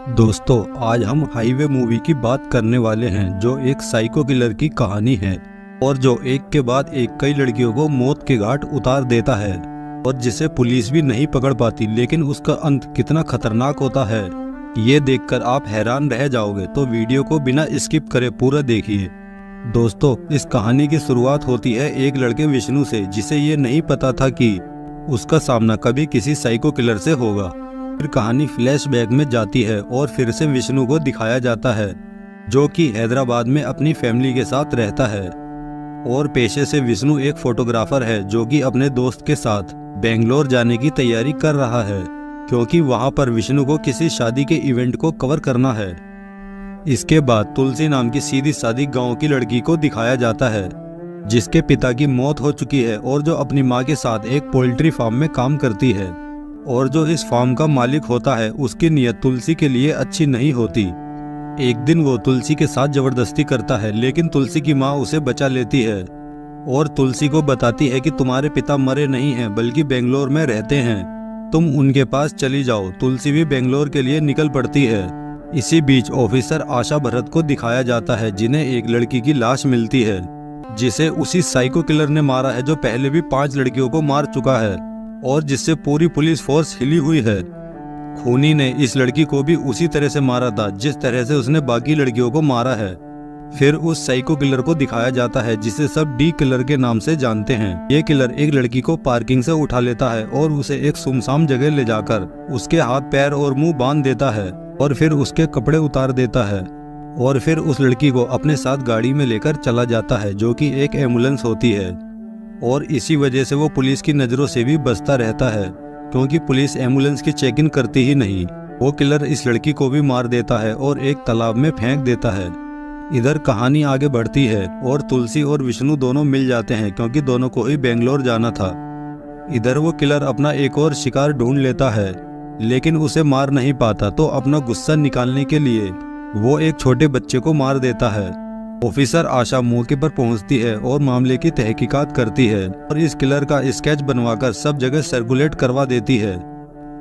दोस्तों, आज हम हाईवे मूवी की बात करने वाले हैं जो एक साइको किलर की कहानी है और जो एक के बाद एक कई लड़कियों को मौत के घाट उतार देता है और जिसे पुलिस भी नहीं पकड़ पाती। लेकिन उसका अंत कितना खतरनाक होता है ये देखकर आप हैरान रह जाओगे। तो वीडियो को बिना स्किप करे पूरा देखिए। दोस्तों, इस कहानी की शुरुआत होती है एक लड़के विष्णु से, जिसे ये नहीं पता था कि उसका सामना कभी किसी साइको किलर से होगा। फिर कहानी फ्लैशबैक में जाती है और फिर से विष्णु को दिखाया जाता है जो कि हैदराबाद में अपनी फैमिली के साथ रहता है और पेशे से विष्णु एक फोटोग्राफर है जो कि अपने दोस्त के साथ बेंगलोर जाने की तैयारी कर रहा है क्योंकि वहां पर विष्णु को किसी शादी के इवेंट को कवर करना है। इसके बाद तुलसी नाम की सीधी सादी गांव की लड़की को दिखाया जाता है जिसके पिता की मौत हो चुकी है और जो अपनी मां के साथ एक पोल्ट्री फार्म में काम करती है और जो इस फार्म का मालिक होता है उसकी नीयत तुलसी के लिए अच्छी नहीं होती। एक दिन वो तुलसी के साथ जबरदस्ती करता है लेकिन तुलसी की माँ उसे बचा लेती है और तुलसी को बताती है कि तुम्हारे पिता मरे नहीं हैं बल्कि बेंगलोर में रहते हैं, तुम उनके पास चली जाओ। तुलसी भी बेंगलोर के लिए निकल पड़ती है। इसी बीच ऑफिसर आशा भरत को दिखाया जाता है जिन्हें एक लड़की की लाश मिलती है जिसे उसी साइको किलर ने मारा है जो पहले भी 5 लड़कियों को मार चुका है और जिससे पूरी पुलिस फोर्स हिली हुई है। खूनी ने इस लड़की को भी उसी तरह से मारा था जिस तरह से उसने बाकी लड़कियों को मारा है। फिर उस साइको किलर को दिखाया जाता है जिसे सब डी किलर के नाम से जानते हैं। ये किलर एक लड़की को पार्किंग से उठा लेता है और उसे एक सुनसान जगह ले जाकर उसके हाथ पैर और मुंह बांध देता है और फिर उसके कपड़े उतार देता है और फिर उस लड़की को अपने साथ गाड़ी में लेकर चला जाता है जो कि एक एम्बुलेंस होती है और इसी वजह से वो पुलिस की नज़रों से भी बचता रहता है क्योंकि पुलिस एम्बुलेंस की चेक इन करती ही नहीं। वो किलर इस लड़की को भी मार देता है और एक तालाब में फेंक देता है। इधर कहानी आगे बढ़ती है और तुलसी और विष्णु दोनों मिल जाते हैं क्योंकि दोनों को ही बेंगलोर जाना था। इधर वो किलर अपना एक और शिकार ढूंढ लेता है लेकिन उसे मार नहीं पाता, तो अपना गुस्सा निकालने के लिए वो एक छोटे बच्चे को मार देता है। ऑफिसर आशा मौके पर पहुंचती है और मामले की तहकीकात करती है और इस किलर का स्केच बनवाकर सब जगह सर्कुलेट करवा देती है।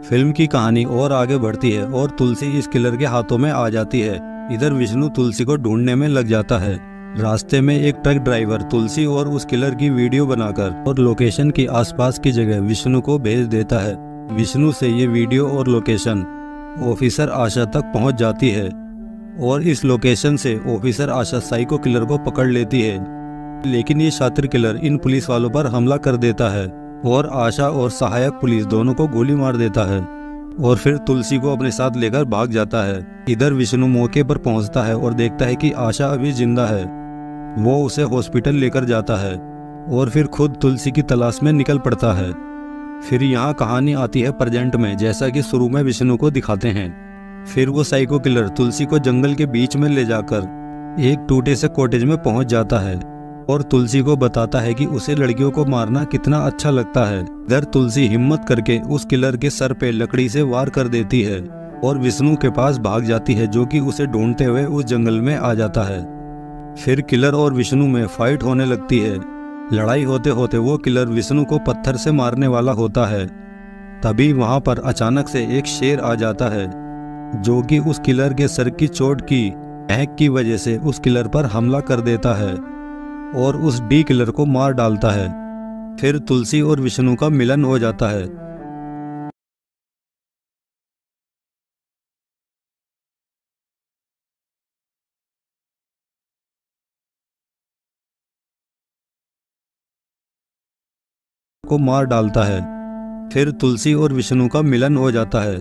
फिल्म की कहानी और आगे बढ़ती है और तुलसी इस किलर के हाथों में आ जाती है। इधर विष्णु तुलसी को ढूंढने में लग जाता है। रास्ते में एक ट्रक ड्राइवर तुलसी और उस किलर की वीडियो बनाकर और लोकेशन के आसपास की जगह विष्णु को भेज देता है। विष्णु से ये वीडियो और लोकेशन ऑफिसर आशा तक पहुंच जाती है और इस लोकेशन से ऑफिसर आशा साइको किलर को पकड़ लेती है। लेकिन ये शातिर किलर इन पुलिस वालों पर हमला कर देता है और आशा और सहायक पुलिस दोनों को गोली मार देता है और फिर तुलसी को अपने साथ लेकर भाग जाता है। इधर विष्णु मौके पर पहुंचता है और देखता है कि आशा अभी जिंदा है। वो उसे हॉस्पिटल लेकर जाता है और फिर खुद तुलसी की तलाश में निकल पड़ता है। फिर यहाँ कहानी आती है प्रेजेंट में, जैसा कि शुरू में विष्णु को दिखाते हैं। फिर वो साइको किलर तुलसी को जंगल के बीच में ले जाकर एक टूटे से कॉटेज में पहुंच जाता है और तुलसी को बताता है कि उसे लड़कियों को मारना कितना अच्छा लगता है। इधर तुलसी हिम्मत करके उस किलर के सर पे लकड़ी से वार कर देती है और विष्णु के पास भाग जाती है जो कि उसे ढूंढते हुए उस जंगल में आ जाता है। फिर किलर और विष्णु में फाइट होने लगती है। लड़ाई होते होते वो किलर विष्णु को पत्थर से मारने वाला होता है। तभी वहां पर अचानक से एक शेर आ जाता है जो कि उस किलर के सर की चोट की महक की वजह से उस किलर पर हमला कर देता है और उस डी किलर को मार डालता है। फिर तुलसी और विष्णु का मिलन हो जाता है। को मार डालता है। फिर तुलसी और विष्णु का मिलन हो जाता है।